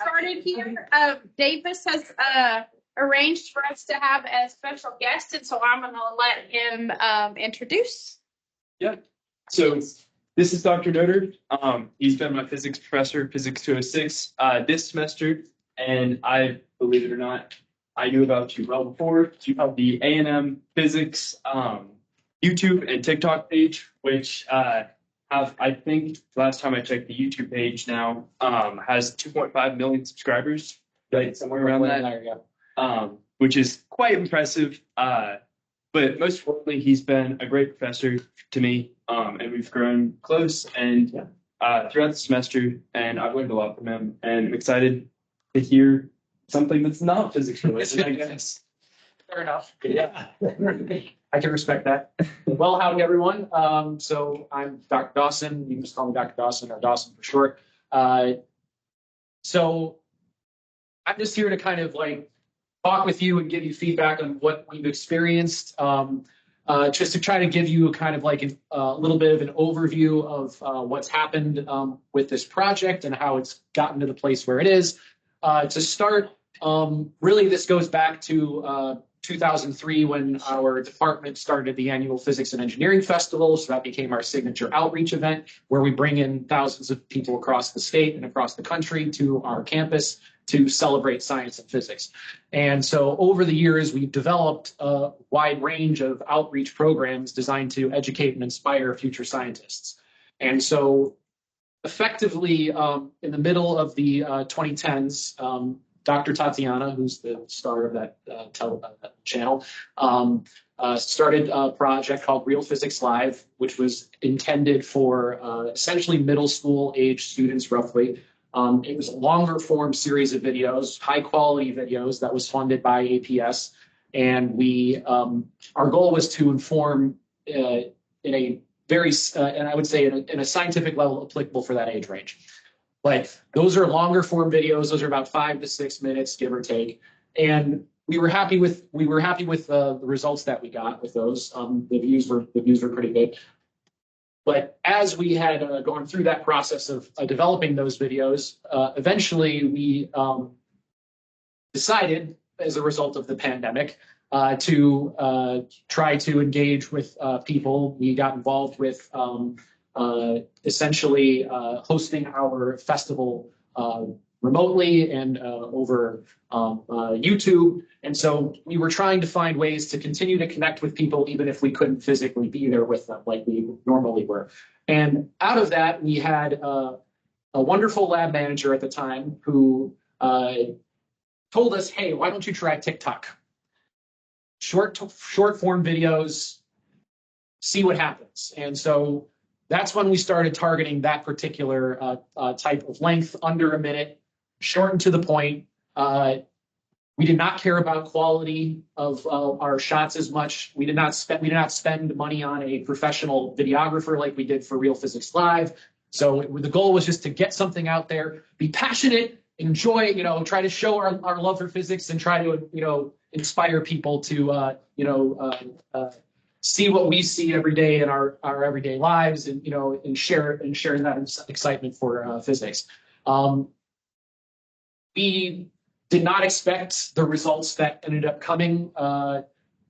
started here, Davis has arranged for us to have a special guest, and so I'm going to let him introduce. Yeah. So this is Dr. Nodurft. He's been my physics professor, Physics 206, this semester, and I, believe it or not, I knew about you well before. You have the A&M Physics YouTube and TikTok page, which I think last time I checked, the YouTube page now has 2.5 million subscribers, right, somewhere around that, which is quite impressive. But most importantly, he's been a great professor to me, and we've grown close and throughout the semester, and I've learned a lot from him, and I'm excited to hear something that's not physics related, I guess. Fair enough. Yeah. I can respect that. Well, howdy, everyone. So I'm Dr. Dawson. You can just call me Dr. Dawson or Dawson for short. So I'm just here to kind of like talk with you and give you feedback on what we've experienced, just to try to give you kind of like a little bit of an overview of what's happened with this project and how it's gotten to the place where it is. To start, really this goes back to 2003 when our department started the annual Physics and Engineering Festival. So that became our signature outreach event where we bring in thousands of people across the state and across the country to our campus to celebrate science and physics. And so over the years, we've developed a wide range of outreach programs designed to educate and inspire future scientists. And so effectively, in the middle of the 2010s, Dr. Tatiana, who's the star of that channel, started a project called Real Physics Live, which was intended for essentially middle school age students, roughly. It was a longer form series of videos, high quality videos that was funded by APS. And our goal was to inform in a very, and I would say in a scientific level applicable for that age range. But those are longer form videos. Those are about 5 to 6 minutes, give or take. And we were happy with the results that we got with those. The views were pretty good. But as we had gone through that process of developing those videos, eventually we decided, as a result of the pandemic, to try to engage with people. We got involved with essentially hosting our festival remotely and over YouTube. And so we were trying to find ways to continue to connect with people, even if we couldn't physically be there with them like we normally were. And out of that, we had a wonderful lab manager at the time who told us, hey, why don't you try TikTok? Short form videos, see what happens. And so that's when we started targeting that particular type of length, under a minute, short and to the point. We did not care about quality of our shots as much. We did not spend money on a professional videographer like we did for Real Physics Live. So the goal was just to get something out there, be passionate, enjoy, try to show our love for physics and try to, inspire people to, see what we see every day in our everyday lives, and and share that excitement for physics. We did not expect the results that ended up coming.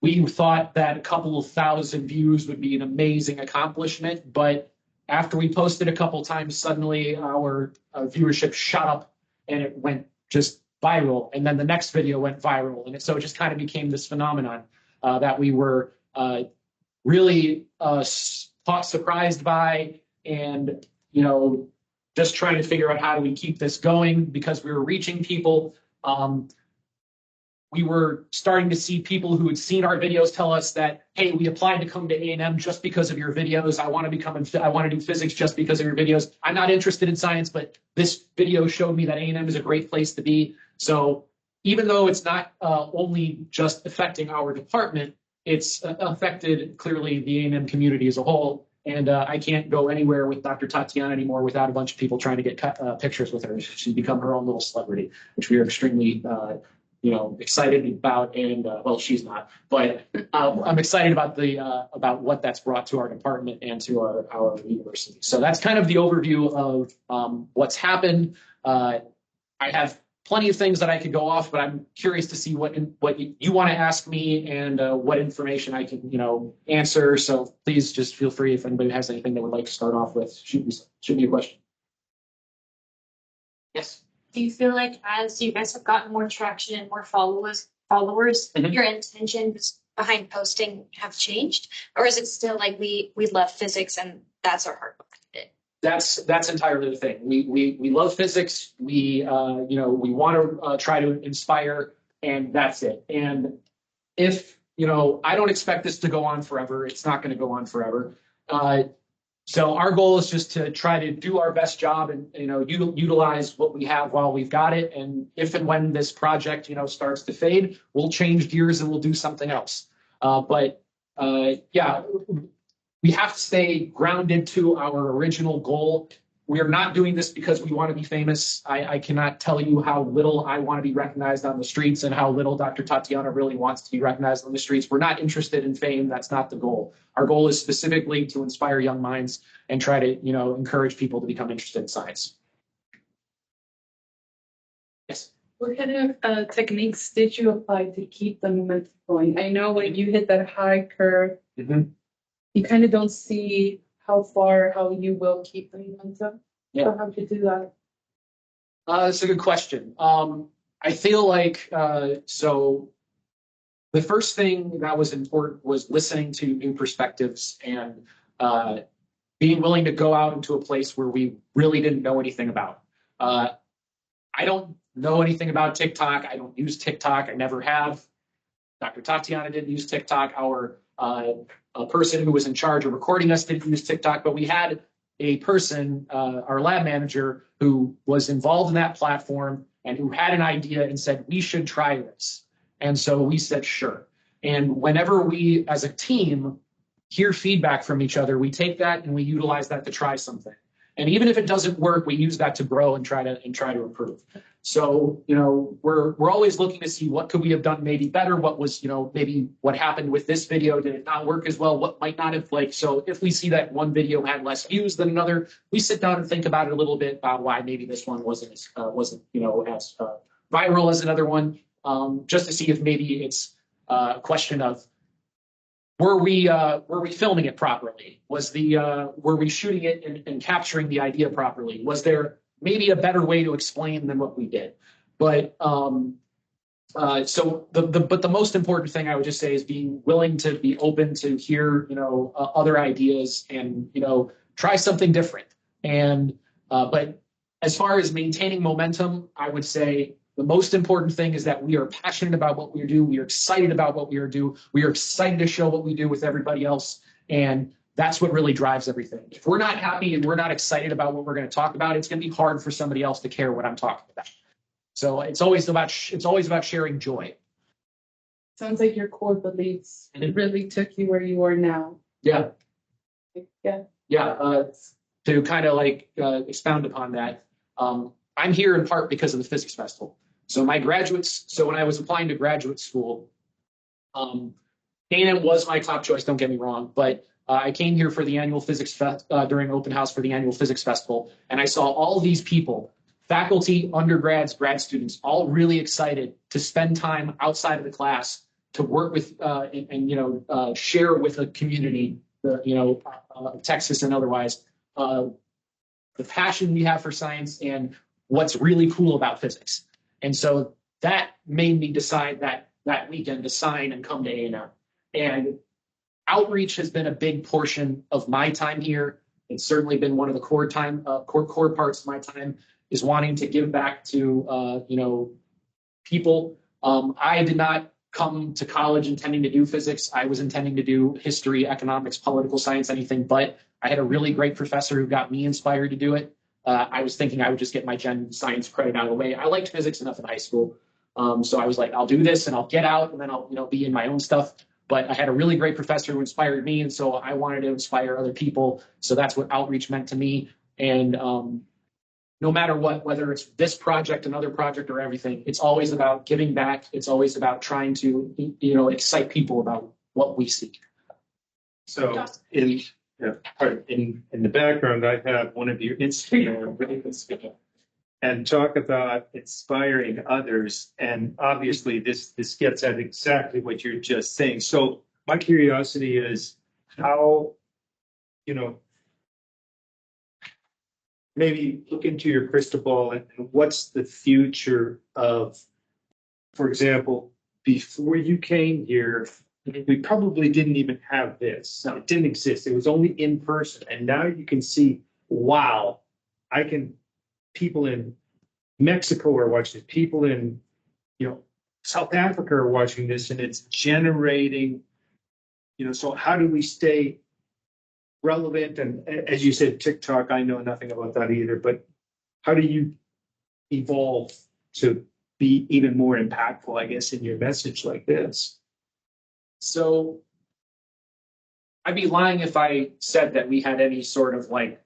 We thought that a couple of thousand views would be an amazing accomplishment, but after we posted a couple times, suddenly our viewership shot up and it went just viral. And then the next video went viral, and so it just kind of became this phenomenon that we were really surprised by, and just trying to figure out how do we keep this going, because we were reaching people. We were starting to see people who had seen our videos tell us that, hey, we applied to come to A&M just because of your videos. I want to do physics just because of your videos. I'm not interested in science, but this video showed me that A&M is a great place to be. So even though it's not only just affecting our department, it's affected clearly the A&M community as a whole. And I can't go anywhere with Dr. Tatiana anymore without a bunch of people trying to get pictures with her. She's become her own little celebrity, which we are extremely excited about. And well, she's not, but I'm excited about what that's brought to our department and to our university. So that's kind of the overview of what's happened. I have plenty of things that I could go off, but I'm curious to see what you want to ask me and what information I can, answer. So please just feel free if anybody has anything they would like to start off with. Shoot me a question. Yes. Do you feel like as you guys have gotten more traction and more followers, Mhm. your intentions behind posting have changed? Or is it still like we love physics and that's our heart behind it? That's entirely the thing. We love physics. We want to try to inspire, and that's it. And if I don't expect this to go on forever. It's not going to go on forever. So our goal is just to try to do our best job and utilize what we have while we've got it. And if and when this project starts to fade, we'll change gears and we'll do something else. Yeah, we have to stay grounded to our original goal. We are not doing this because we want to be famous. I cannot tell you how little I want to be recognized on the streets and how little Dr. Tatiana really wants to be recognized on the streets. We're not interested in fame. That's not the goal. Our goal is specifically to inspire young minds and try to, encourage people to become interested in science. Yes. What kind of techniques did you apply to keep the momentum going? I know when you hit that high curve, you kind of don't see how you will keep the momentum. Yeah. So how did you do that? That's a good question. I feel like so the first thing that was important was listening to new perspectives and being willing to go out into a place where we really didn't know anything about. I don't know anything about TikTok. I don't use TikTok. I never have. Dr. Tatiana didn't use TikTok. Our a person who was in charge of recording us didn't use TikTok, but we had a person, our lab manager, who was involved in that platform and who had an idea and said, we should try this. And so we said, sure. And whenever we, as a team, hear feedback from each other, we take that and we utilize that to try something. And even if it doesn't work, we use that to grow and try to improve. So, we're always looking to see what could we have done maybe better, what was, maybe what happened with this video, did it not work as well, what might not have, so if we see that one video had less views than another, we sit down and think about it a little bit about why maybe this one wasn't as viral as another one, just to see if maybe it's a question of were we filming it properly? Were we shooting it and capturing the idea properly? Was there maybe a better way to explain than what we did? But the most important thing I would just say is being willing to be open to hear other ideas and try something different. And but as far as maintaining momentum, I would say the most important thing is that we are passionate about what we do. We are excited about what we do. We are excited to show what we do with everybody else. And that's what really drives everything. If we're not happy and we're not excited about what we're going to talk about, it's going to be hard for somebody else to care what I'm talking about. So it's always about sharing joy. Sounds like your core beliefs really took you where you are now. Yeah. Yeah. Yeah. To kind of expound upon that, I'm here in part because of the physics festival. So when I was applying to graduate school, A&M was my top choice, don't get me wrong, but I came here for the annual physics during open house for the annual physics festival, and I saw all these people, faculty, undergrads, grad students, all really excited to spend time outside of the class to work with and share with a community, Texas and otherwise, the passion we have for science and what's really cool about physics. And so that made me decide that weekend to sign and come to A&M. And outreach has been a big portion of my time here. It's certainly been one of the core parts of my time is wanting to give back to people. I did not come to college intending to do physics. I was intending to do history, economics, political science, anything but. I had a really great professor who got me inspired to do it. I was thinking I would just get my gen science credit out of the way. I liked physics enough in high school. So I was like, I'll do this and I'll get out and then I'll be in my own stuff. But I had a really great professor who inspired me. And so I wanted to inspire other people. So that's what outreach meant to me. And no matter what, whether it's this project, another project, or everything, it's always about giving back. It's always about trying to, excite people about what we see. So in the background, I have one of your Instagram videos. and talk about inspiring others. And obviously this gets at exactly what you're just saying. So my curiosity is how, you know, maybe look into your crystal ball and what's the future of, for example, before you came here, we probably didn't even have this. It didn't exist. It was only in person. And now you can see, wow, people in Mexico are watching this, people in, South Africa are watching this, and it's generating, so how do we stay relevant? And as you said, TikTok, I know nothing about that either, but how do you evolve to be even more impactful, I guess, in your message like this? So I'd be lying if I said that we had any sort of like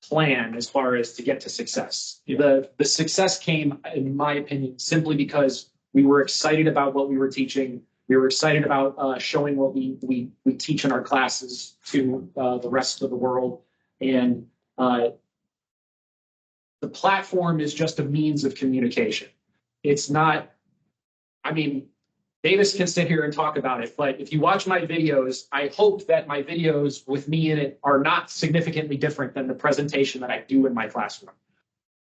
plan as far as to get to success. The success came, in my opinion, simply because we were excited about what we were teaching. We were excited about showing what we teach in our classes to the rest of the world. And the platform is just a means of communication. It's not, I mean, Davis can sit here and talk about it, but if you watch my videos, I hope that my videos with me in it are not significantly different than the presentation that I do in my classroom.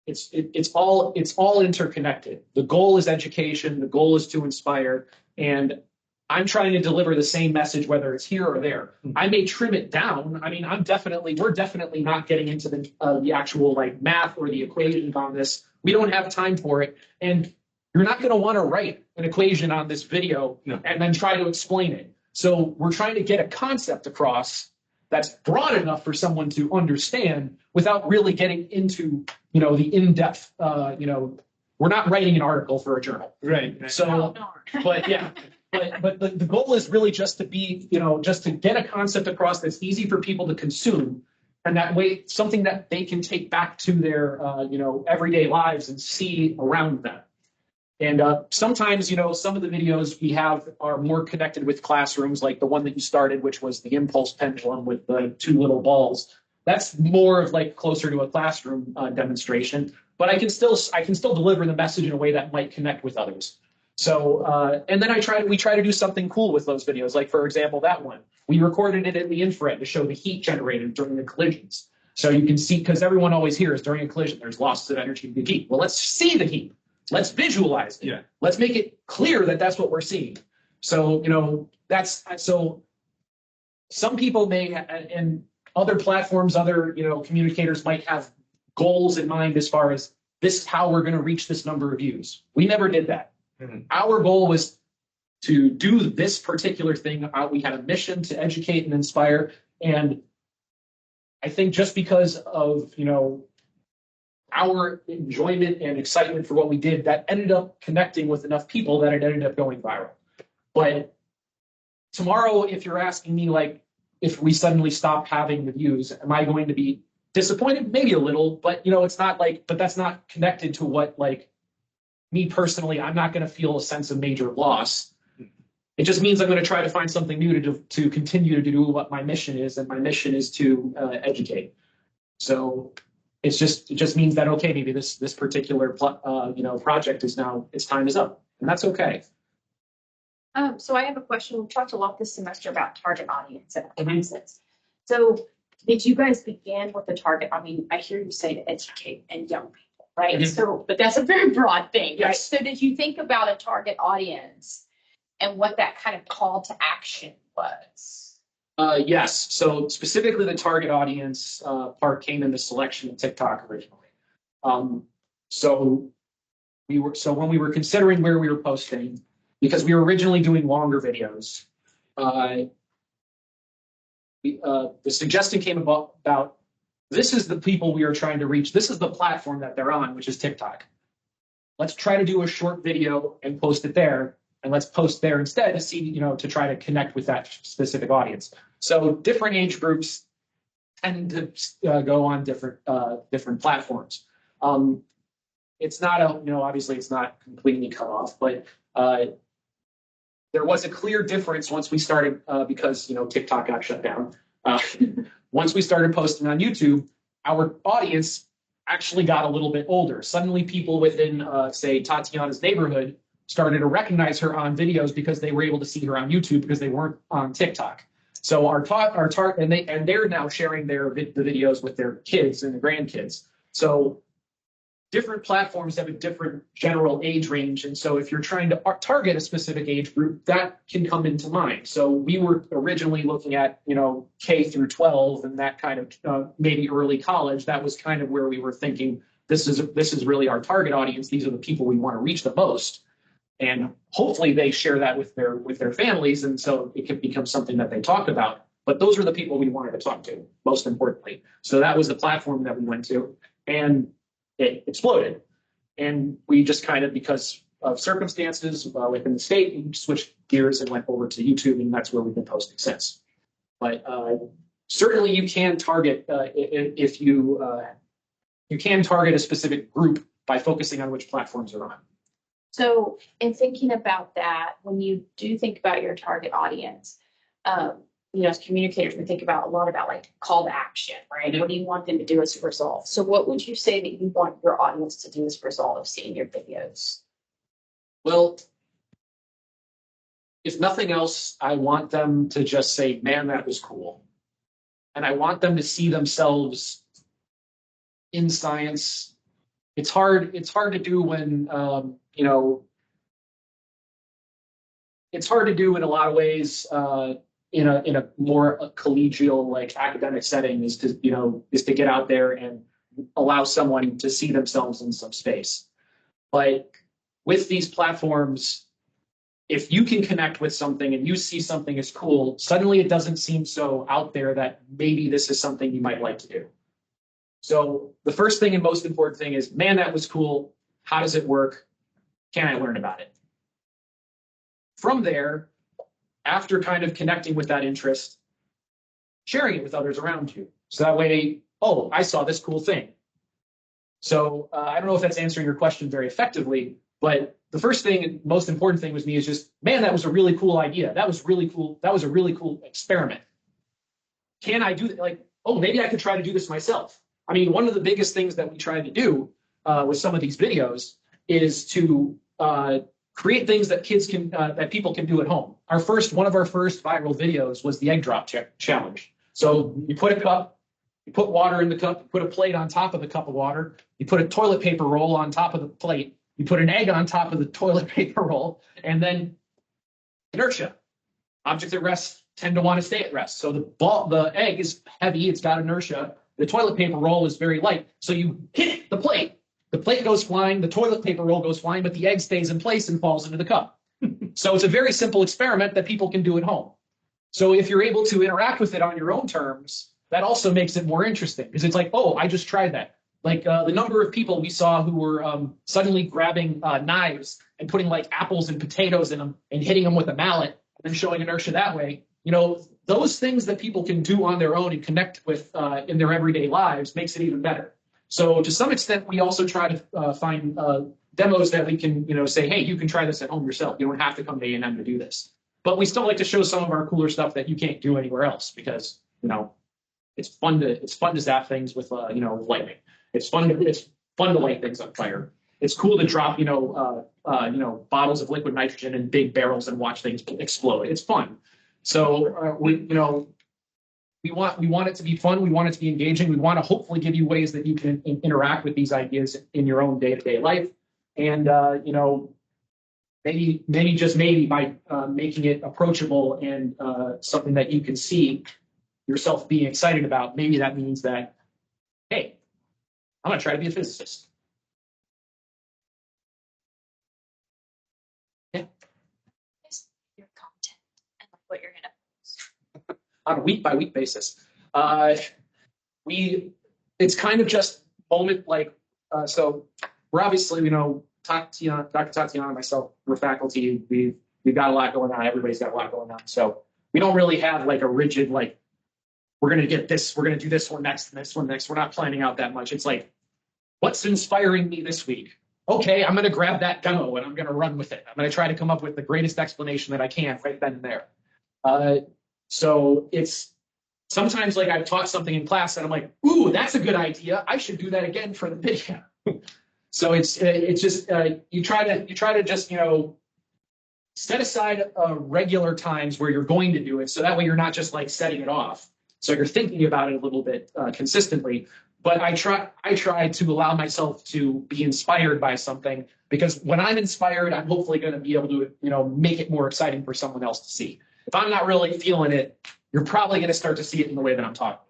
It's all interconnected. The goal is education. The goal is to inspire, and I'm trying to deliver the same message whether it's here or there. I may trim it down. I mean, we're definitely not getting into the actual like math or the equations on this. We don't have time for it, and you're not going to want to write an equation on this video and then try to explain it. So we're trying to get a concept across that's broad enough for someone to understand without really getting into, the in-depth, we're not writing an article for a journal. Right. So, but yeah, but the goal is really just to be, just to get a concept across that's easy for people to consume. And that way, something that they can take back to their, everyday lives and see around them. And sometimes, some of the videos we have are more connected with classrooms, like the one that you started, which was the impulse pendulum with the two little balls. That's more of like closer to a classroom demonstration, but I can still deliver the message in a way that might connect with others. So, and then we try to do something cool with those videos. Like, for example, that one, we recorded it in the infrared to show the heat generated during the collisions. So you can see, because everyone always hears during a collision, there's losses of energy due to heat. Well, let's see the heat. Let's visualize it. Yeah. Let's make it clear that that's what we're seeing. So, so some people may, and other platforms, other, communicators might have goals in mind as far as this is how we're going to reach this number of views. We never did that. Mm-hmm. Our goal was to do this particular thing. We had a mission to educate and inspire. And I think just because of, our enjoyment and excitement for what we did, that ended up connecting with enough people that it ended up going viral. But tomorrow, if you're asking me, like, if we suddenly stop having the views, am I going to be disappointed? Maybe a little, but it's not like, but that's not connected to what, like, me personally, I'm not going to feel a sense of major loss. It just means I'm going to try to find something new to continue to do what my mission is, and my mission is to educate. So it just means that, okay, maybe this particular project is now, its time is up, and that's okay. So I have a question. We talked a lot this semester about target audience and concepts. So did you guys begin with the target? I mean, I hear you say to educate and young people, right? Mm-hmm. So, but that's a very broad thing, right? Yes. So did you think about a target audience and what that kind of call to action was? Yes. So specifically, the target audience part came in the selection of TikTok originally. So when we were considering where we were posting, because we were originally doing longer videos, the suggestion came about this is the people we are trying to reach. This is the platform that they're on, which is TikTok. Let's try to do a short video and post it there. And let's post there instead to see, to try to connect with that specific audience. So different age groups tend to go on different platforms. It's not obviously it's not completely cut off, but there was a clear difference once we started because TikTok got shut down. Once we started posting on YouTube, our audience actually got a little bit older. Suddenly people within, say, Tatiana's neighborhood started to recognize her on videos because they were able to see her on YouTube because they weren't on TikTok. So they're now sharing the videos with their kids and their grandkids. So different platforms have a different general age range. And so if you're trying to target a specific age group, that can come into mind. So we were originally looking at, K through 12 and that kind of maybe early college. That was kind of where we were thinking, this is really our target audience. These are the people we want to reach the most. And hopefully they share that with their families. And so it can become something that they talk about. But those are the people we wanted to talk to, most importantly. So that was the platform that we went to. And it exploded. And we just kind of, because of circumstances within the state, we switched gears and went over to YouTube, and that's where we've been posting since. But certainly you can target, if you can target a specific group by focusing on which platforms are on. So in thinking about that, when you do think about your target audience, as communicators, we think about a lot about like call to action, right? What do you want them to do as a result? So what would you say that you want your audience to do as a result of seeing your videos? Well, if nothing else, I want them to just say, man, that was cool. And I want them to see themselves in science. It's hard to do when, it's hard to do in a lot of ways, in a more collegial, like academic setting, is to get out there and allow someone to see themselves in some space. But with these platforms, if you can connect with something and you see something as cool, suddenly it doesn't seem so out there that maybe this is something you might like to do. So the first thing and most important thing is, man, that was cool. How does it work? Can I learn about it? From there, after kind of connecting with that interest, sharing it with others around you. So that way, oh, I saw this cool thing. So I don't know if that's answering your question very effectively, but the first thing and most important thing with me is just, man, that was a really cool idea. That was really cool. That was a really cool experiment. Can I do that? Like, oh, maybe I could try to do this myself. I mean, one of the biggest things that we tried to do with some of these videos is to create things that kids can, that people can do at home. One of our first viral videos was the egg drop challenge. So you put a cup, you put water in the cup, you put a plate on top of the cup of water, you put a toilet paper roll on top of the plate, you put an egg on top of the toilet paper roll, and then inertia. Objects at rest tend to want to stay at rest. So the egg is heavy, it's got inertia. The toilet paper roll is very light. So you hit the plate goes flying, the toilet paper roll goes flying, but the egg stays in place and falls into the cup. So it's a very simple experiment that people can do at home. So if you're able to interact with it on your own terms, that also makes it more interesting, because it's like, oh, I just tried that. Like the number of people we saw who were suddenly grabbing knives and putting like apples and potatoes in them and hitting them with a mallet and then showing inertia that way. Those things that people can do on their own and connect with in their everyday lives makes it even better. So to some extent, we also try to find demos that we can, say, hey, you can try this at home yourself. You don't have to come to A&M to do this. But we still like to show some of our cooler stuff that you can't do anywhere else, because, it's fun to zap things with, lightning. It's fun to light things on fire. It's cool to drop, bottles of liquid nitrogen in big barrels and watch things explode. It's fun. So we want it to be fun. We want it to be engaging. We want to hopefully give you ways that you can interact with these ideas in your own day-to-day life. And, maybe just maybe by making it approachable and something that you can see yourself being excited about, maybe that means that, hey, I'm going to try to be a physicist. Yeah. Your content and like what you're gonna post on a week-by-week basis. It's kind of just moment, like, so we're obviously, Dr. Tatiana and myself, we're faculty. We've got a lot going on. Everybody's got a lot going on. So we don't really have like a rigid, like, we're going to get this, we're going to do this one next and this one next. We're not planning out that much. It's like, what's inspiring me this week? Okay, I'm going to grab that demo and I'm going to run with it. I'm going to try to come up with the greatest explanation that I can right then and there. So it's sometimes like I've taught something in class and I'm like, ooh, that's a good idea. I should do that again for the video. So it's just you try to just set aside regular times where you're going to do it, so that way you're not just like setting it off. So you're thinking about it a little bit consistently. But I try to allow myself to be inspired by something, because when I'm inspired, I'm hopefully going to be able to make it more exciting for someone else to see. If I'm not really feeling it, you're probably going to start to see it in the way that I'm talking.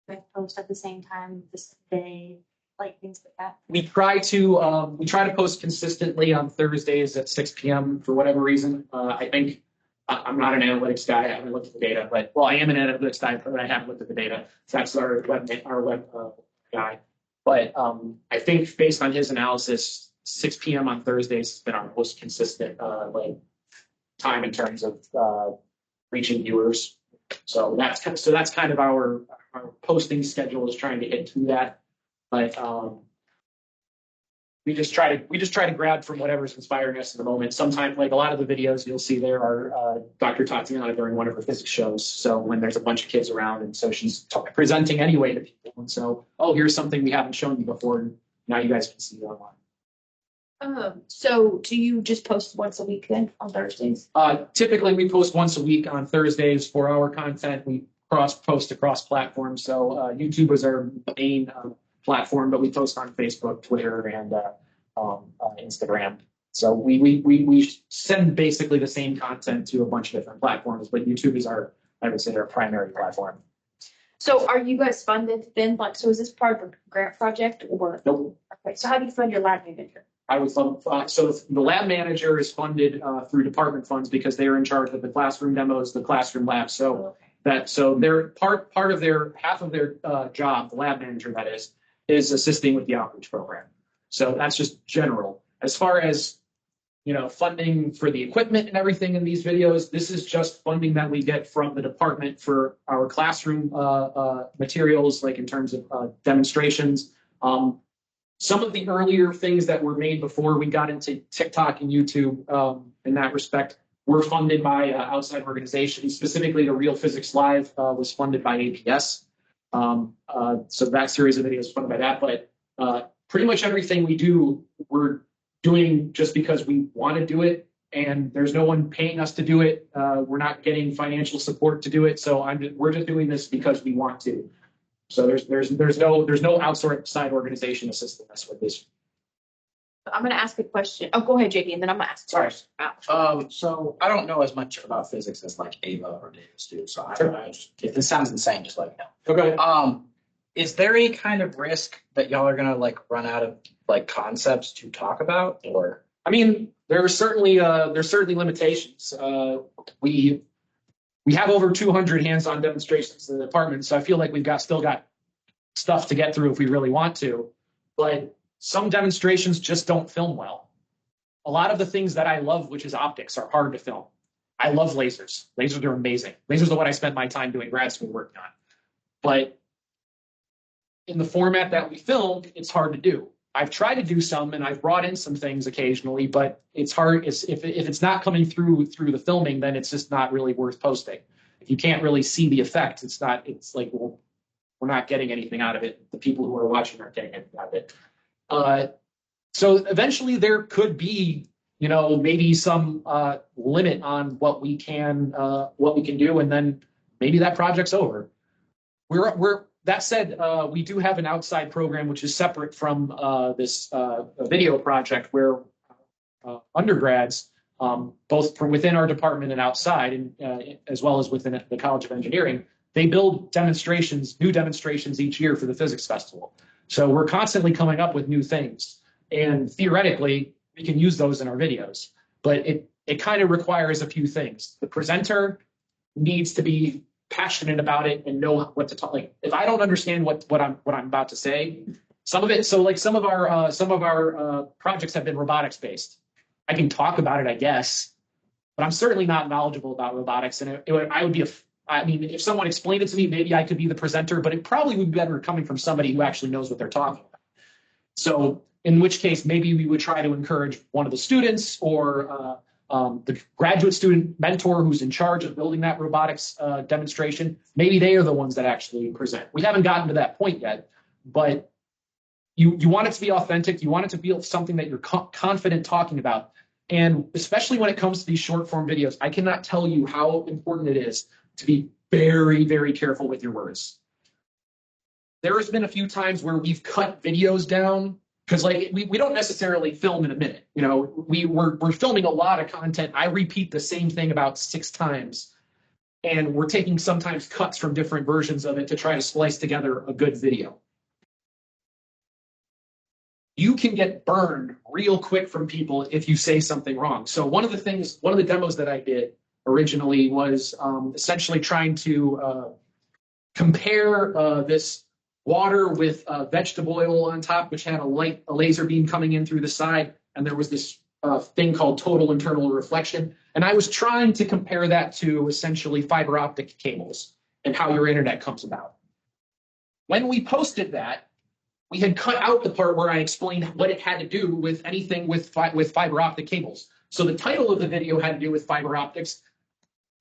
I post at the same time this day, like things like that. We try to post consistently on Thursdays at 6 p.m. for whatever reason. I think I'm not an analytics guy. I haven't looked at the data, but I am an analytics guy, but I haven't looked at the data. So that's our web guy. But I think based on his analysis, 6 p.m. on Thursdays has been our most consistent time in terms of reaching viewers. So that's kind of our posting schedule, is trying to get to that. But we just try to grab from whatever's inspiring us in the moment. Sometimes, like a lot of the videos you'll see there are Dr. Tatiana during one of her physics shows. So when there's a bunch of kids around, and so she's presenting anyway to people, and so, oh, here's something we haven't shown you before, and now you guys can see it online. So do you just post once a week then on Thursdays? Typically, we post once a week on Thursdays for our content. We post across platforms. So YouTube is our main platform, but we post on Facebook, Twitter, and Instagram. So we send basically the same content to a bunch of different platforms, but YouTube is our primary platform. So are you guys funded then? Like, so is this part of a grant project or? Nope. Okay, so how do you fund your lab manager? I would fund, so the lab manager is funded through department funds, because they are in charge of the classroom demos, the classroom labs. So they're part of their half of their job, the lab manager that is assisting with the outreach program. So that's just general. As far as funding for the equipment and everything in these videos, this is just funding that we get from the department for our classroom materials, like in terms of demonstrations. Some of the earlier things that were made before we got into TikTok and YouTube, in that respect, were funded by outside organizations. Specifically, the Real Physics Live was funded by APS. So that series of videos was funded by that. But pretty much everything we do, we're doing just because we want to do it, and there's no one paying us to do it. We're not getting financial support to do it. So we're just doing this because we want to. So there's no outside organization assisting us with this. I'm going to ask a question. Oh, go ahead, JP, and then I'm going to ask. Sorry. So I don't know as much about physics as like Ava or Davis do. So if this sounds insane, just let me know. Okay. Is there any kind of risk that y'all are gonna like run out of like concepts to talk about, or? I mean, there's certainly limitations. We have over 200 hands-on demonstrations in the department, so I feel like we've still got stuff to get through if we really want to. But some demonstrations just don't film well. A lot of the things that I love, which is optics, are hard to film. I love lasers. Lasers are amazing. Lasers are what I spent my time doing grad school working on. But in the format that we filmed, it's hard to do. I've tried to do some, and I've brought in some things occasionally, but it's hard. If it's not coming through the filming, then it's just not really worth posting. If you can't really see the effect, it's like, well, we're not getting anything out of it. The people who are watching aren't getting anything out of it. So eventually there could be, maybe some limit on what we can do, and then maybe that project's over. That said, we do have an outside program which is separate from this video project, where undergrads, both from within our department and outside, and as well as within the College of Engineering, they build new demonstrations each year for the physics festival. So we're constantly coming up with new things, and theoretically we can use those in our videos. But it kind of requires a few things. The presenter needs to be passionate about it and know what to talk. Like, if I don't understand what I'm about to say, some of it. So like some of our projects have been robotics based. I can talk about it, I guess, but I'm certainly not knowledgeable about robotics. And if someone explained it to me, maybe I could be the presenter, but it probably would be better coming from somebody who actually knows what they're talking about. So in which case, maybe we would try to encourage one of the students or The graduate student mentor who's in charge of building that robotics demonstration, maybe they are the ones that actually present. We haven't gotten to that point yet, but you want it to be authentic. You want it to be something that you're confident talking about. And especially when it comes to these short form videos, I cannot tell you how important it is to be very, very careful with your words. There has been a few times where we've cut videos down because like we don't necessarily film in a minute. You know, we're filming a lot of content. I repeat the same thing about 6 times. And we're taking sometimes cuts from different versions of it to try to splice together a good video. You can get burned real quick from people if you say something wrong. So one of the demos that I did originally was essentially trying to compare this water with vegetable oil on top, which had a laser beam coming in through the side, and there was this thing called total internal reflection. And I was trying to compare that to essentially fiber optic cables and how your internet comes about. When we posted that, we had cut out the part where I explained what it had to do with anything with fiber optic cables. So the title of the video had to do with fiber optics.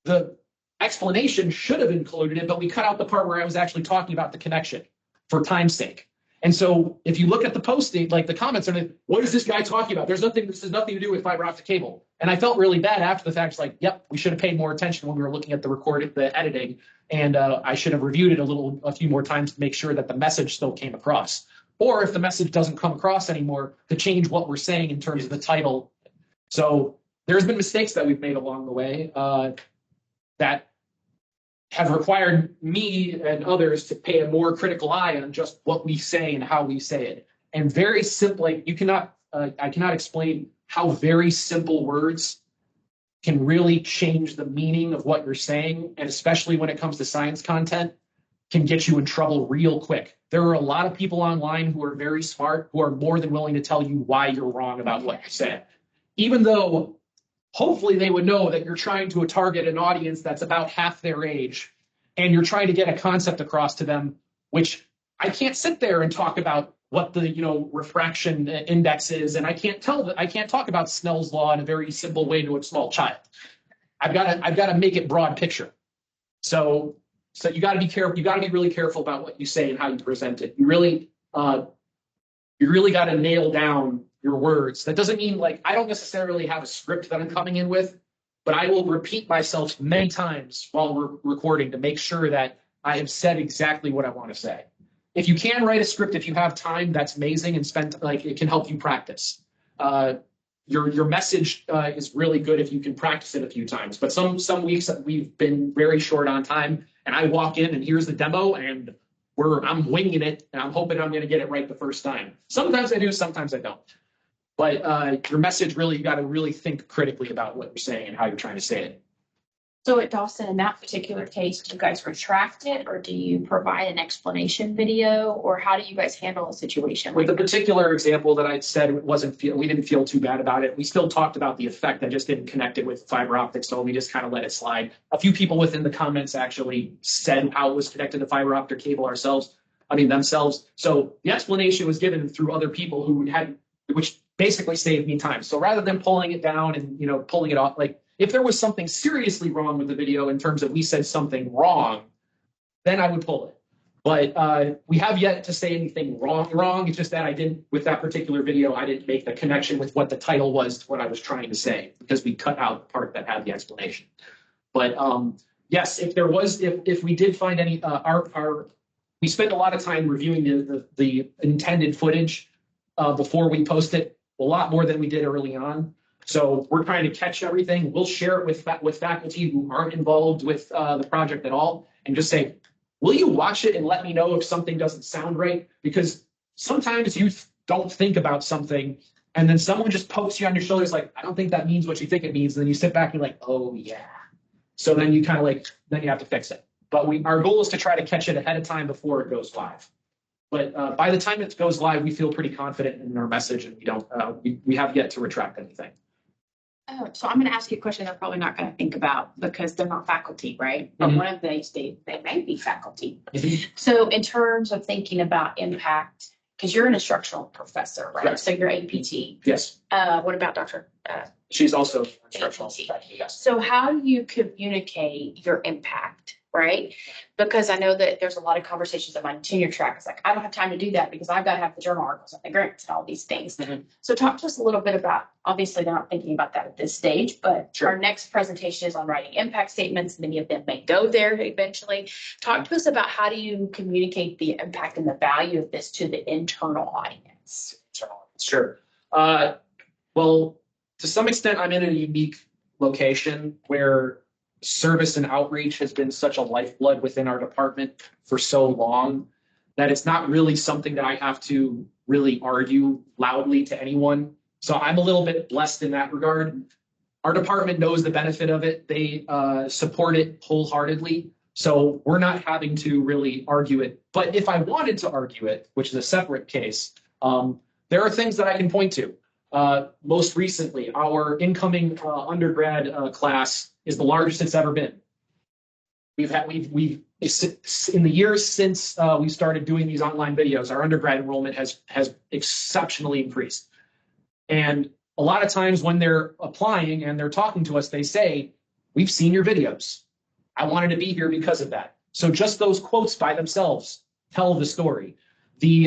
The explanation should have included it, but we cut out the part where I was actually talking about the connection for time's sake. And so if you look at the posting, like the comments are like, what is this guy talking about? This has nothing to do with fiber optic cable. And I felt really bad after the fact. It's like, yep, we should have paid more attention when we were looking at the editing. And I should have reviewed it a few more times to make sure that the message still came across. Or if the message doesn't come across anymore, to change what we're saying in terms of the title. So there's been mistakes that we've made along the way that have required me and others to pay a more critical eye on just what we say and how we say it. And very simply, I cannot explain how very simple words can really change the meaning of what you're saying, and especially when it comes to science content, can get you in trouble real quick. There are a lot of people online who are very smart, who are more than willing to tell you why you're wrong about what you said. Even though hopefully they would know that you're trying to target an audience that's about half their age, and you're trying to get a concept across to them, which I can't sit there and talk about what the refraction index is, and I can't talk about Snell's law in a very simple way to a small child. I've got to make it broad picture. So you got to be careful. You got to be really careful about what you say and how you present it. You really got to nail down your words. That doesn't mean like I don't necessarily have a script that I'm coming in with, but I will repeat myself many times while we're recording to make sure that I have said exactly what I want to say. If you can write a script, if you have time, that's amazing, and it can help you practice. Your message is really good if you can practice it a few times. But some weeks we've been very short on time, and I walk in and here's the demo, and I'm winging it, and I'm hoping I'm going to get it right the first time. Sometimes I do, sometimes I don't. But your message you got to really think critically about what you're saying and how you're trying to say it. So at Dawson, in that particular case, do you guys retract it, or do you provide an explanation video, or how do you guys handle a situation? With the particular example that I said, we didn't feel too bad about it. We still talked about the effect. I just didn't connect it with fiber optics, so we just kind of let it slide. A few people within the comments actually said how it was connected to fiber optic cable themselves. So the explanation was given through other people which basically saved me time. So rather than pulling it down and pulling it off, like if there was something seriously wrong with the video in terms of we said something wrong, then I would pull it. But we have yet to say anything wrong. It's just that with that particular video, I didn't make the connection with what the title was to what I was trying to say, because we cut out the part that had the explanation. But yes, if we did find any, we spent a lot of time reviewing the intended footage before we post it, a lot more than we did early on. So we're trying to catch everything. We'll share it with faculty who aren't involved with the project at all, and just say, will you watch it and let me know if something doesn't sound right? Because sometimes you don't think about something, and then someone just pokes you on your shoulders like, I don't think that means what you think it means. And then you sit back and you're like, oh yeah. So then you kind of then you have to fix it. But our goal is to try to catch it ahead of time before it goes live. But by the time it goes live, we feel pretty confident in our message, and we have yet to retract anything. So I'm going to ask you a question they're probably not going to think about because they're not faculty, right? But one of these days they may be faculty. So in terms of thinking about impact because you're an instructional professor, right? Correct. So you're APT. Yes, What about Dr.? she's also instructional. APT. Yes. So how do you communicate your impact, right? Because I know that there's a lot of conversations on my tenure track. It's like, I don't have time to do that because I've got to have the journal articles and the grants and all these things. Mhm. So talk to us a little bit about, obviously they're not thinking about that at this stage, but Sure. our next presentation is on writing impact statements. Many of them may go there eventually. Talk to us about how do you communicate the impact and the value of this to the internal audience? Sure. Well, to some extent, I'm in a unique location where service and outreach has been such a lifeblood within our department for so long that it's not really something that I have to really argue loudly to anyone. So I'm a little bit blessed in that regard. Our department knows the benefit of it. They support it wholeheartedly. So we're not having to really argue it. But if I wanted to argue it, which is a separate case, there are things that I can point to. Most recently, our incoming undergrad class is the largest it's ever been. We've in the years since we started doing these online videos, our undergrad enrollment has exceptionally increased. And a lot of times when they're applying and they're talking to us, they say, "We've seen your videos. I wanted to be here because of that." So just those quotes by themselves tell the story. We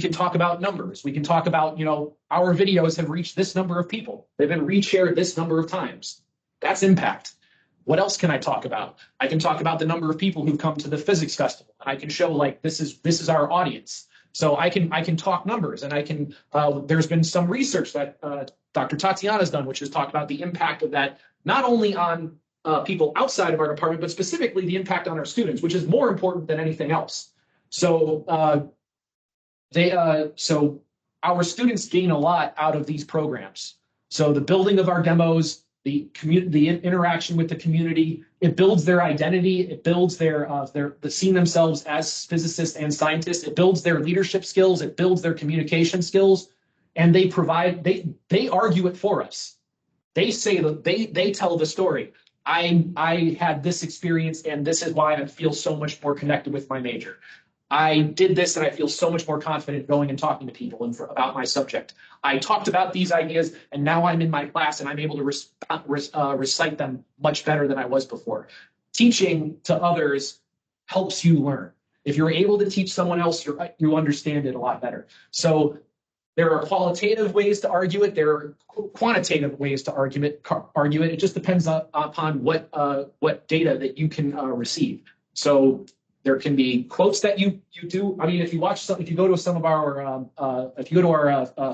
can talk about numbers. We can talk about, our videos have reached this number of people. They've been reshared this number of times. That's impact. What else can I talk about? I can talk about the number of people who've come to the physics festival. And I can show like this is our audience. So I can talk numbers, and I can. There's been some research that Dr. Tatiana's done, which has talked about the impact of that not only on people outside of our department, but specifically the impact on our students, which is more important than anything else. So so our students gain a lot out of these programs. So the building of our demos, the interaction with the community, it builds their identity, it builds their seeing themselves as physicists and scientists, it builds their leadership skills, it builds their communication skills, and they argue it for us. They say that they tell the story. I had this experience, and this is why I feel so much more connected with my major. I did this and I feel so much more confident going and talking to people about my subject. I talked about these ideas and now I'm in my class and I'm able to recite them much better than I was before. Teaching to others helps you learn. If you're able to teach someone else, you understand it a lot better. So there are qualitative ways to argue it. There are quantitative ways to argue it. It just depends upon what data that you can receive. So there can be quotes that you do. I mean, if you go to some of our,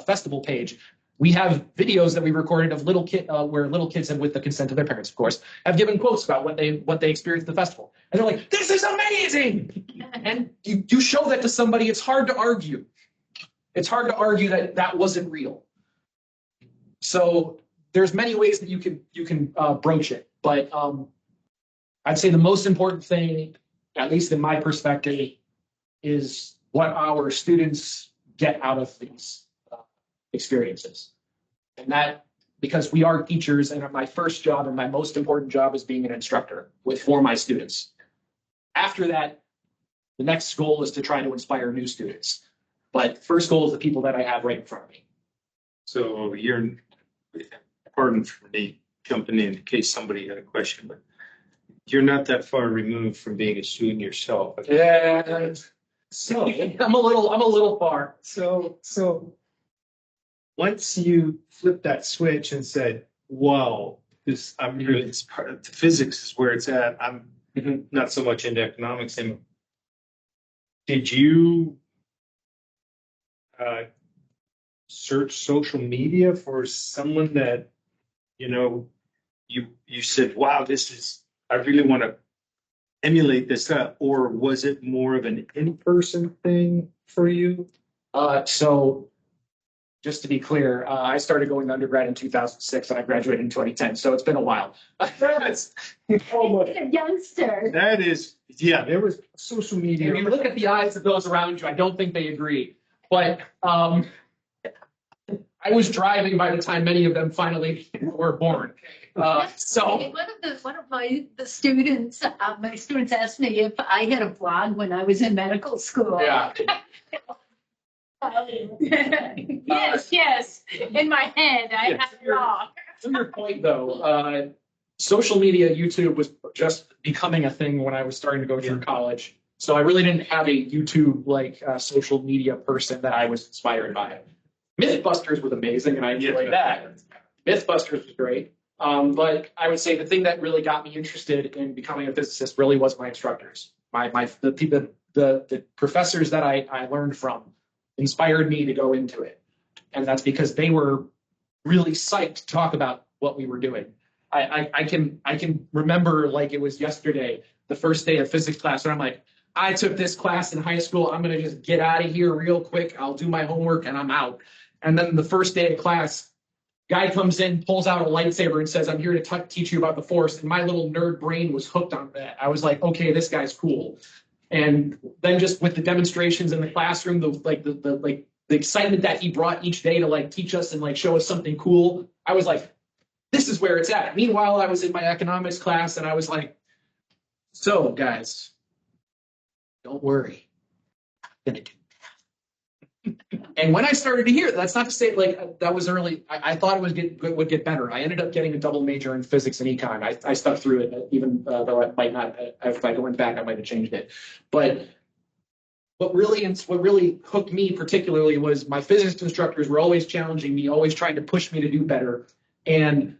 festival page, we have videos that we recorded of where little kids, and with the consent of their parents, of course, have given quotes about what they experienced at the festival, and they're like, "This is amazing!" And you show that to somebody, it's hard to argue. It's hard to argue that wasn't real. So there's many ways that you can broach it, but I'd say the most important thing, at least in my perspective, is what our students get out of these experiences. And that, because we are teachers, and my first job and my most important job is being an instructor for my students. After that, the next goal is to try to inspire new students. But first goal is the people that I have right in front of me. So pardon for me jumping in case somebody had a question, but you're not that far removed from being a student yourself. Yeah. So I'm a little far. So once you flipped that switch and said, "Wow, it's part of the physics is where it's at. I'm not so much into economics anymore." Did you search social media for someone that you said, "Wow, I really want to emulate this," or was it more of an in-person thing for you? So just to be clear, I started going to undergrad in 2006 and I graduated in 2010. So it's been a while. That's A youngster. That is, yeah, there was social media. If you look at the eyes of those around you, I don't think they agree. But I was driving by the time many of them finally were born. So One of my students asked me if I had a blog when I was in medical school. yeah. Yes. In my head, I Yes. have it all. To your point, though, social media, YouTube was just becoming a thing when I was starting to go through college. So I really didn't have a YouTube social media person that I was inspired by. Mythbusters was amazing, and I enjoyed that. Mythbusters was great. But I would say the thing that really got me interested in becoming a physicist really was my instructors. The professors that I learned from inspired me to go into it. And that's because they were really psyched to talk about what we were doing. I can remember like it was yesterday, the first day of physics class, where I'm like, I took this class in high school. I'm gonna just get out of here real quick. I'll do my homework and I'm out. And then the first day of class, guy comes in, pulls out a lightsaber and says, I'm here to teach you about the force. And my little nerd brain was hooked on that. I was like, okay, this guy's cool. And then just with the demonstrations in the classroom, the excitement that he brought each day to like teach us and like show us something cool, I was like, this is where it's at. Meanwhile, I was in my economics class and I was like, so guys, don't worry, I'm gonna do that. And when I started to hear, that's not to say like that was early. I thought it would get better. I ended up getting a double major in physics and econ. I stuck through it, even though I might not. If I went back, I might have changed it. But what really hooked me particularly was my physics instructors were always challenging me, always trying to push me to do better. And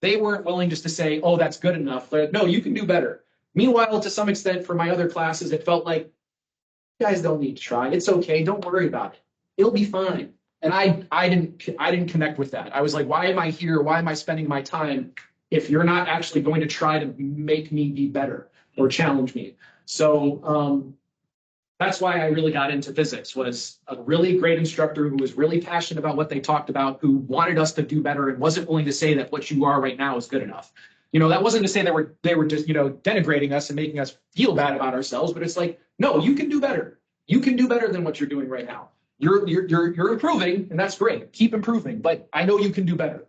they weren't willing just to say, oh, that's good enough. But no, you can do better. Meanwhile, to some extent, for my other classes, it felt like, you guys don't need to try. It's okay. Don't worry about it. It'll be fine. And I didn't connect with that. I was like, why am I here? Why am I spending my time if you're not actually going to try to make me be better or challenge me? So that's why I really got into physics, was a really great instructor who was really passionate about what they talked about, who wanted us to do better and wasn't willing to say that what you are right now is good enough. You know, that wasn't to say they were just, denigrating us and making us feel bad about ourselves, but it's like, no, you can do better. You can do better than what you're doing right now. You're improving, and that's great. Keep improving, but I know you can do better.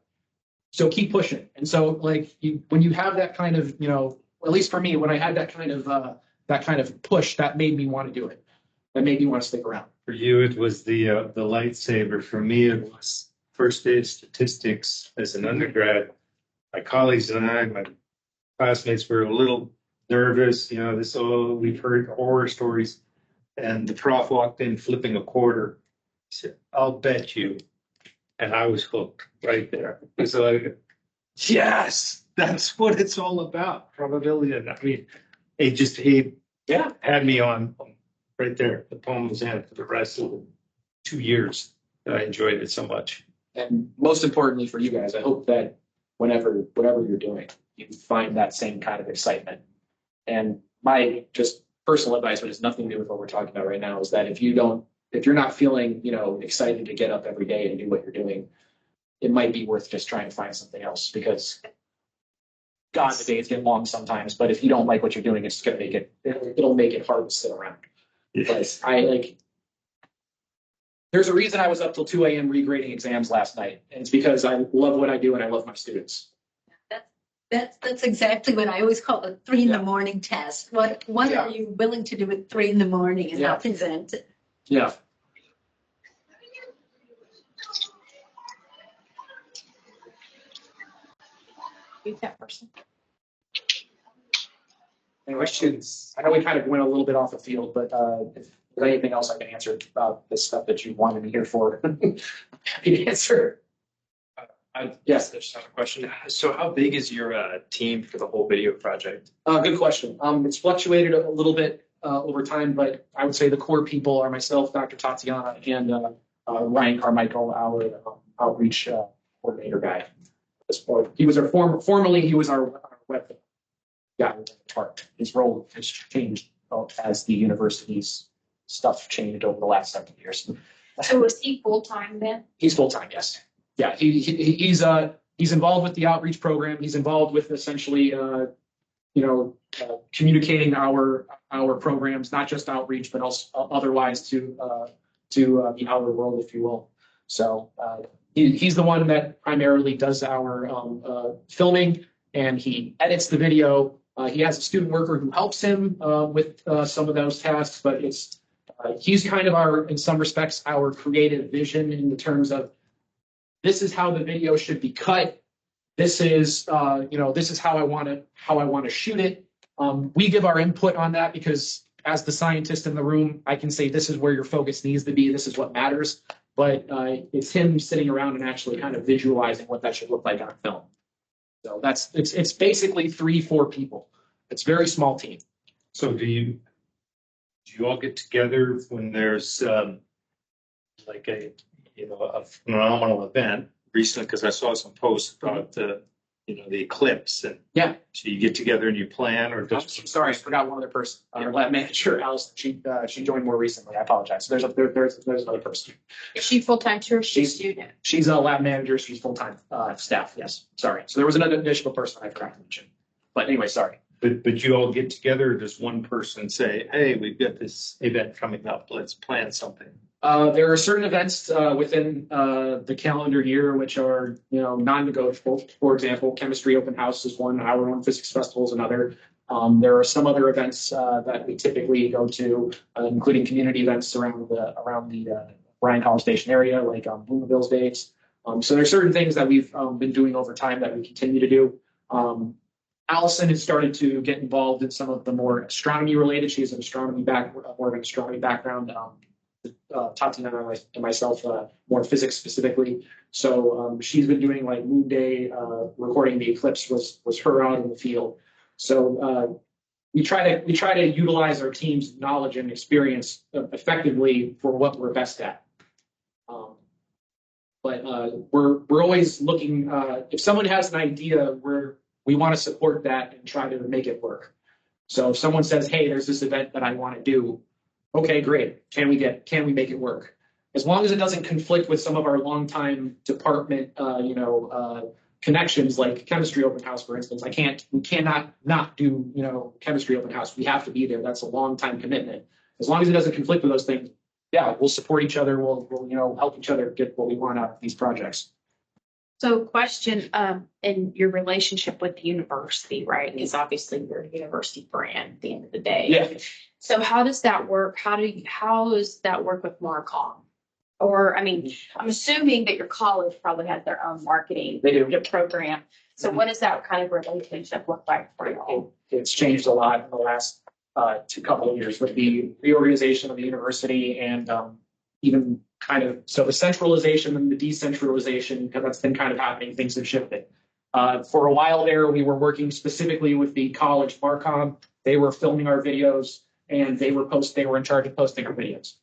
So keep pushing. And so when you have that kind of, at least for me, when I had that kind of push, that made me want to do it. That made me want to stick around. For you, it was the lightsaber. For me, it was first day of statistics as an undergrad. My colleagues and I, my classmates, were a little nervous. We've heard horror stories. And the prof walked in flipping a quarter. He said, I'll bet you. And I was hooked right there. It's like, yes, that's what it's all about. Probability. And I mean, he had me on right there. The poem was in for the rest of the 2 years. I enjoyed it so much. And most importantly for you guys, I hope that whatever you're doing, you find that same kind of excitement. And my just personal advice, which has nothing to do with what we're talking about right now, is that if you're not feeling, excited to get up every day and do what you're doing, it might be worth just trying to find something else, because God, the days get long sometimes, but if you don't like what you're doing, it's going to it'll make it hard to sit around. But there's a reason I was up till 2 a.m. regrading exams last night. And it's because I love what I do and I love my students. That's exactly what I always call a 3 a.m. test. What are you willing to do at 3 a.m. and not present it? Yeah. Who's that person? Any questions? I know we kind of went a little bit off the field, but if there's anything else I can answer about this stuff that you wanted me here for, I'm happy to answer. Yes, I just have a question. So how big is your team for the whole video project? Good question. It's fluctuated a little bit over time, but I would say the core people are myself, Dr. Tatiana, and Ryan Carmichael, our outreach coordinator guy. He was formerly he was our web guy with Tart. His role has changed as the university's stuff changed over the last 7 years. So is he full-time then? He's full-time, yes. Yeah, he's involved with the outreach program. He's involved with essentially, communicating our programs, not just outreach, but also otherwise to the outer world, if you will. So he's the one that primarily does our filming, and he edits the video. He has a student worker who helps him with some of those tasks, but it's He's kind of our, in some respects, our creative vision in the terms of this is how the video should be cut. This is, this is how I want to shoot it. We give our input on that because as the scientist in the room, I can say this is where your focus needs to be. This is what matters. But it's him sitting around and actually kind of visualizing what that should look like on film. So it's basically 3-4 people. It's a very small team. So do you all get together when there's like a phenomenal event recently? Because I saw some posts about the eclipse, and Yeah. so you get together and you plan, or just Sorry, I forgot one other person. Our lab manager, Alice. She joined more recently. I apologize. So there's another person. Is she full-time too, or she's She's- student? She's a lab manager. She's full-time staff. Yes. Sorry. So there was another additional person I forgot to mention. But anyway, sorry. but you all get together, or does one person say, hey, we've got this event coming up, let's plan something? There are certain events within the calendar year which are, non-negotiable. For example, chemistry open house is one. Our own physics festival is another. There are some other events that we typically go to, including community events around the Bryan College Station area, like Bloomville's Days. So there's certain things that we've been doing over time that we continue to do. Allison has started to get involved in some of the more astronomy related. She has more of an astronomy background. Tatiana and myself, more physics specifically. So she's been doing like Moon Day, recording the eclipse was her out in the field. So we try to utilize our team's knowledge and experience effectively for what we're best at. But we're always looking. If someone has an idea, we want to support that and try to make it work. So if someone says, "Hey, there's this event that I want to do," okay, great. Can we make it work? As long as it doesn't conflict with some of our longtime department, connections, like chemistry open house, for instance. We cannot not do, chemistry open house. We have to be there. That's a long time commitment. As long as it doesn't conflict with those things, yeah, we'll support each other. We'll help each other get what we want out of these projects. So question, in your relationship with the university, right? Because obviously you're a university brand at the end of the day. Yeah. So how does that work? How does that work with Marcom? Or, I'm assuming that your college probably has their own marketing They do. program. So what does that kind of relationship look like for you all? It's changed a lot in the last couple of years with the reorganization of the university and even kind of, so the centralization and the decentralization, because that's been kind of happening, things have shifted. For a while there, we were working specifically with the college Marcom. They were filming our videos and they were in charge of posting our videos.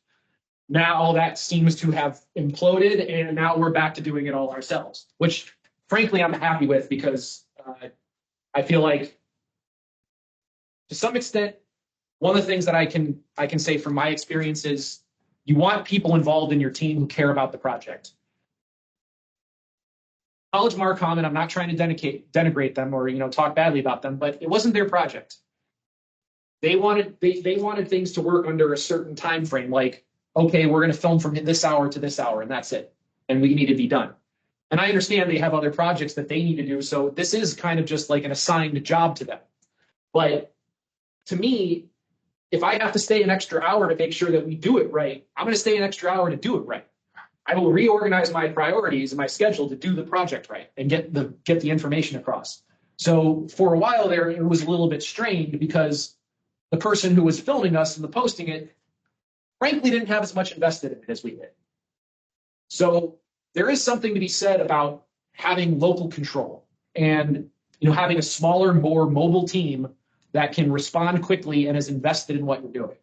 Now that seems to have imploded and now we're back to doing it all ourselves, which frankly I'm happy with because I feel like to some extent, one of the things that I can say from my experience is you want people involved in your team who care about the project. College Marcom, and I'm not trying to denigrate them or talk badly about them, but it wasn't their project. They wanted things to work under a certain time frame, like, okay, we're going to film from this hour to this hour, and that's it, and we need to be done. And I understand they have other projects that they need to do, so this is kind of just like an assigned job to them. But to me, if I have to stay an extra hour to make sure that we do it right, I'm going to stay an extra hour to do it right. I will reorganize my priorities and my schedule to do the project right and get the information across. So for a while there, it was a little bit strained because the person who was filming us and posting it, frankly, didn't have as much invested in it as we did. So there is something to be said about having local control and having a smaller, more mobile team that can respond quickly and is invested in what you're doing.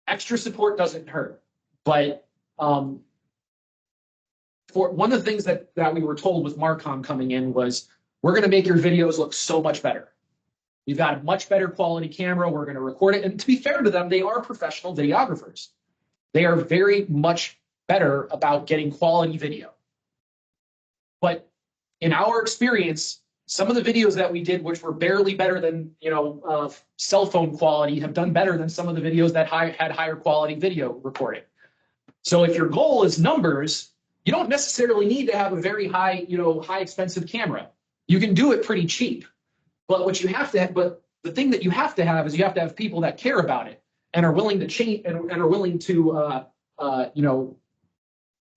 Extra support doesn't hurt, but for one of the things that we were told with Marcom coming in was, we're going to make your videos look so much better. We've got a much better quality camera. We're going to record it. And to be fair to them, they are professional videographers. They are very much better about getting quality video. But in our experience, some of the videos that we did, which were barely better than cell phone quality, have done better than some of the videos that had higher quality video recording. So if your goal is numbers, you don't necessarily need to have a very high expensive camera. You can do it pretty cheap. But the thing that you have to have is you have to have people that care about it and are willing to change and are willing to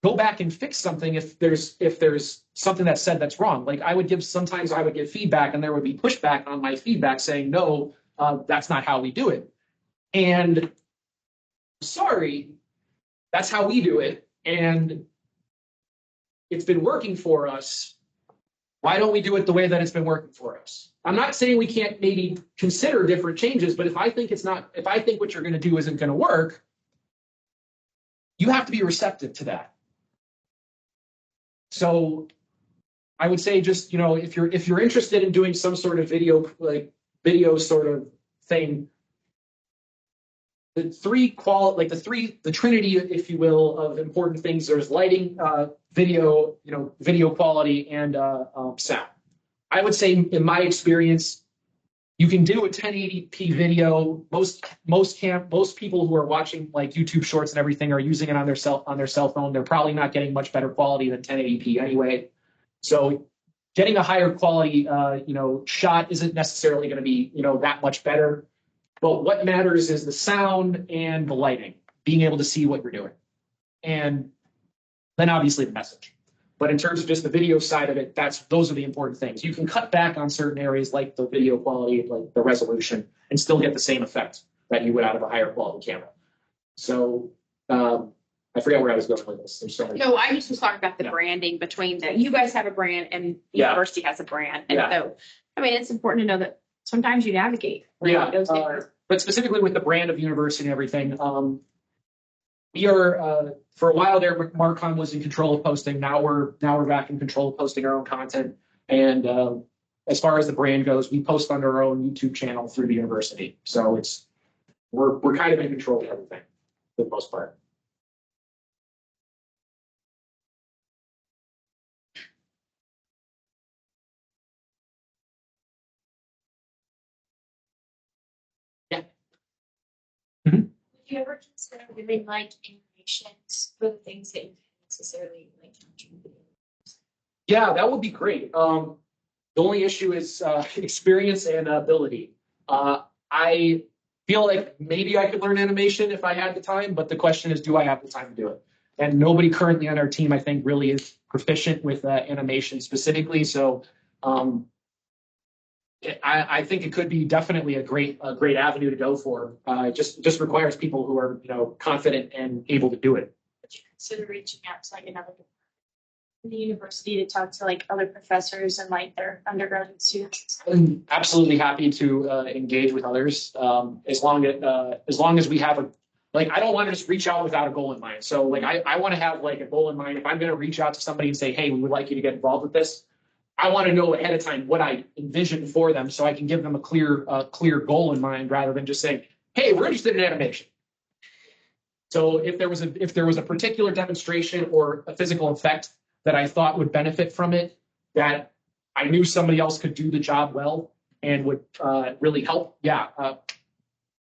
go back and fix something if there's something that's said that's wrong. Like sometimes I would give feedback and there would be pushback on my feedback saying, no, that's not how we do it. And sorry, that's how we do it. And it's been working for us. Why don't we do it the way that it's been working for us? I'm not saying we can't maybe consider different changes, but if I think what you're going to do isn't going to work, you have to be receptive to that. So I would say just, if you're interested in doing some sort of video sort of thing, the trinity, if you will, of important things, there's lighting, video quality, and sound. I would say in my experience, you can do a 1080p video. Most people who are watching like YouTube shorts and everything are using it on their cell phone. They're probably not getting much better quality than 1080p anyway. So getting a higher quality shot isn't necessarily going to be that much better. But what matters is the sound and the lighting, being able to see what you're doing, and then obviously the message. But in terms of just the video side of it, those are the important things. You can cut back on certain areas like the video quality, like the resolution, and still get the same effect that you would out of a higher quality camera. So I forget where I was going with this. I'm sorry. No, I just was talking about the branding between you guys have a brand and the university has a brand. And so, I mean, it's important to know that sometimes you navigate. But specifically with the brand of the university and everything, we are for a while there, Marcom was in control of posting. Now we're back in control of posting our own content. And as far as the brand goes, we post under our own YouTube channel through the university. So we're kind of in control of everything for the most part. Would you ever consider doing like animations for the things that you can't necessarily like capture in video? Yeah, that would be great. The only issue is experience and ability. I feel like maybe I could learn animation if I had the time, but the question is, do I have the time to do it? And nobody currently on our team, I think, really is proficient with animation specifically. So I think it could be definitely a great avenue to go for. It just requires people who are confident and able to do it. Would you consider reaching out to like another in the university to talk to like other professors and like their undergraduate students? I'm absolutely happy to engage with others as long as we have I don't want to just reach out without a goal in mind. So I want to have like a goal in mind. If I'm going to reach out to somebody and say, hey, we would like you to get involved with this, I want to know ahead of time what I envision for them so I can give them a clear goal in mind rather than just saying, hey, we're interested in animation. So if there was a particular demonstration or a physical effect that I thought would benefit from it, that I knew somebody else could do the job well and would really help,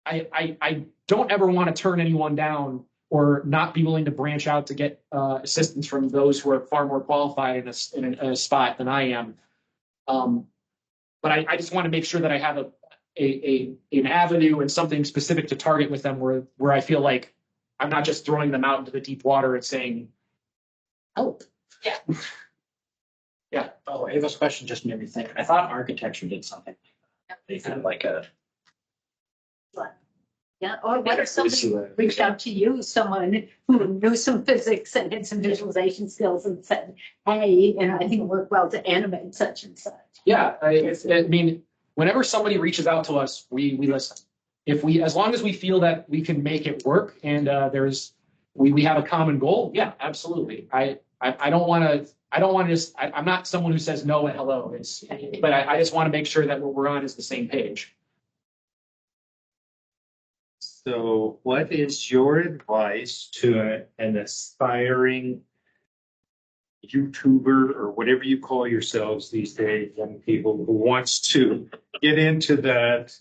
I don't ever want to turn anyone down or not be willing to branch out to get assistance from those who are far more qualified in a spot than I am. But I just want to make sure that I have an avenue and something specific to target with them where I feel like I'm not just throwing them out into the deep water and saying, help. Yeah. Yeah. Oh, Ava's question just made me think. I thought architecture did something. They had like a. Yeah, or what if somebody reached out to you, someone who knew some physics and had some visualization skills and said, hey, I think it worked well to animate such and such. Yeah, I mean, whenever somebody reaches out to us, we listen. As long as we feel that we can make it work and we have a common goal, yeah, absolutely. I don't want to just, I'm not someone who says no and hello. But I just want to make sure that what we're on is the same page. So what is your advice to an aspiring YouTuber or whatever you call yourselves these days, young people who wants to get into that,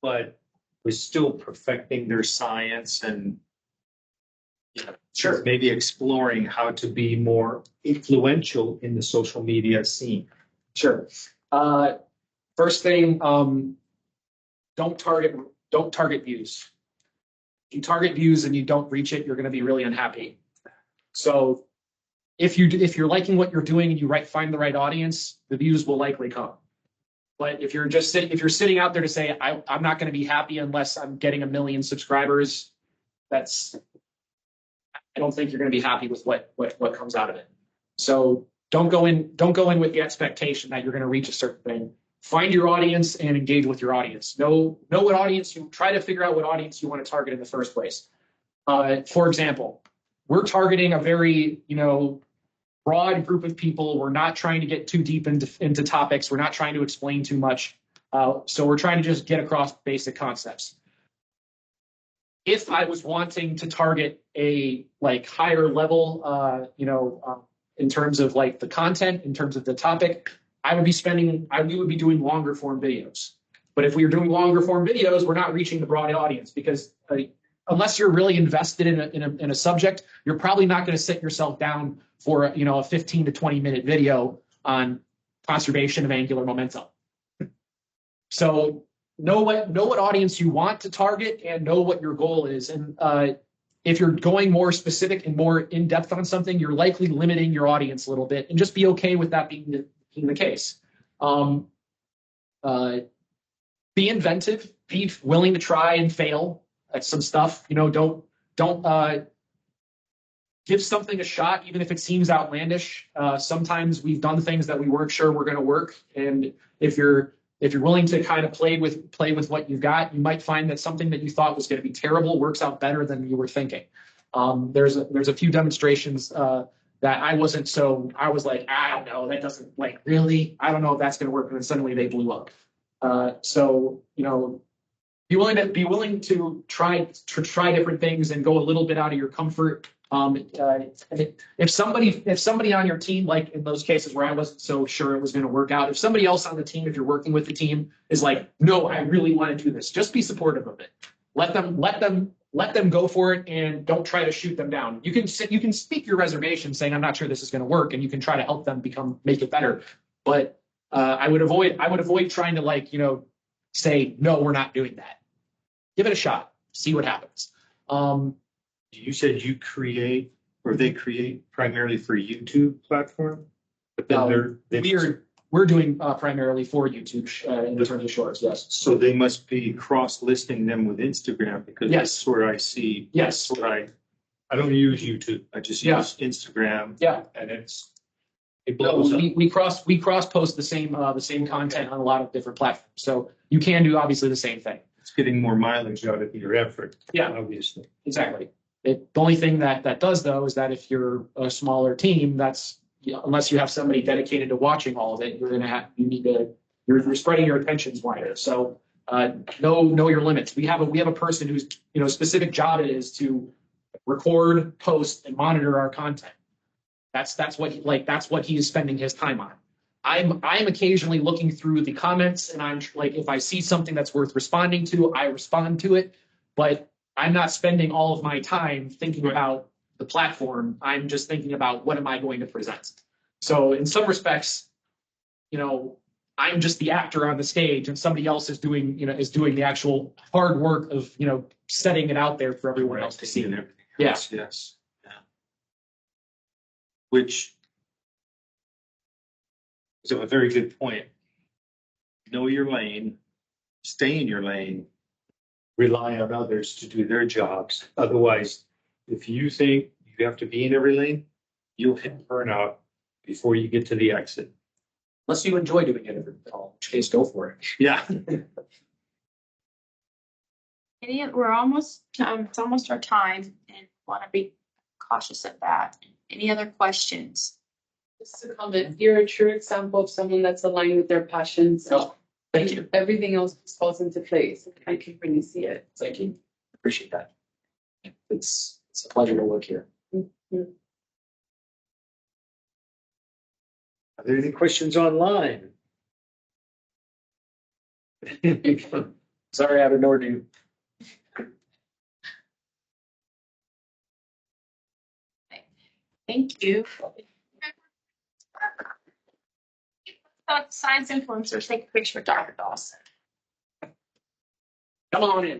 but was still perfecting their science and maybe exploring how to be more influential in the social media scene? Sure. First thing, don't target views. you target views and you don't reach it, you're going to be really unhappy. So if you're liking what you're doing and you find the right audience, the views will likely come. But if you're sitting out there to say, I'm not going to be happy unless I'm getting 1 million subscribers, I don't think you're going to be happy with what comes out of it. So don't go in with the expectation that you're going to reach a certain thing. Find your audience and engage with your audience. Know what audience try to figure out what audience you want to target in the first place. For example, we're targeting a very, broad group of people. We're not trying to get too deep into topics. We're not trying to explain too much. So we're trying to just get across basic concepts. If I was wanting to target a higher level, in terms of the content, in terms of the topic, we would be doing longer form videos. But if we are doing longer form videos, we're not reaching the broad audience because unless you're really invested in a subject, you're probably not going to sit yourself down for a 15 to 20 minute video on conservation of angular momentum. So know what audience you want to target and know what your goal is. And if you're going more specific and more in depth on something, you're likely limiting your audience a little bit, and just be okay with that being the case. Be inventive, be willing to try and fail at some stuff. Don't give something a shot, even if it seems outlandish. Sometimes we've done things that we weren't sure were going to work, and if you're willing to kind of play with what you've got, you might find that something that you thought was going to be terrible works out better than you were thinking. There's a few demonstrations that I was like, I don't know, that doesn't really, I don't know if that's going to work, and then suddenly they blew up. So be willing to try different things and go a little bit out of your comfort. If somebody on your team, like in those cases where I wasn't so sure it was going to work out, if somebody else on the team, if you're working with the team, is like, no, I really want to do this, just be supportive of it. Let them go for it, and don't try to shoot them down. You can speak your reservation saying, I'm not sure this is going to work, and you can try to help them make it better. But I would avoid trying to say, no, we're not doing that. Give it a shot, see what happens. You said you create, or they create primarily for YouTube platform, but then we're doing primarily for YouTube in terms of shorts. Yes. So they must be cross-listing them with Instagram, because that's where I see. Yes. Where I don't use YouTube. I just use Instagram. Yeah. And it blows up. We cross post the same content on a lot of different platforms. So you can do obviously the same thing. It's getting more mileage out of your effort. Yeah, obviously. Exactly. The only thing that does, though, is that if you're a smaller team, unless you have somebody dedicated to watching all of it, you're spreading your attentions wider. So know your limits. We have a person whose specific job it is to record, post, and monitor our content. That's what he is spending his time on. I'm occasionally looking through the comments, and I'm like, if I see something that's worth responding to, I respond to it. But I'm not spending all of my time thinking about the platform. I'm just thinking about what am I going to present. So in some respects, I'm just the actor on the stage, and somebody else is doing the actual hard work of setting it out there for everyone else to see. And everything else. Yes. Yeah. Which is a very good point. Know your lane, stay in your lane, rely on others to do their jobs. Otherwise, if you think you have to be in every lane, you'll hit burnout before you get to the exit. Unless you enjoy doing it in which case, go for it. Yeah. We're almost, it's almost our time, and want to be cautious of that. Any other questions? Just to comment, you're a true example of someone that's aligned with their passions. Oh, thank you. Everything else falls into place. I can really see it. Thank you. Appreciate that. It's a pleasure to work here. Mm-hmm. Are there any questions online? Sorry, I haven't ignored you. Thank you. Science influencers, take a picture of Dr. Dawson. Come on in.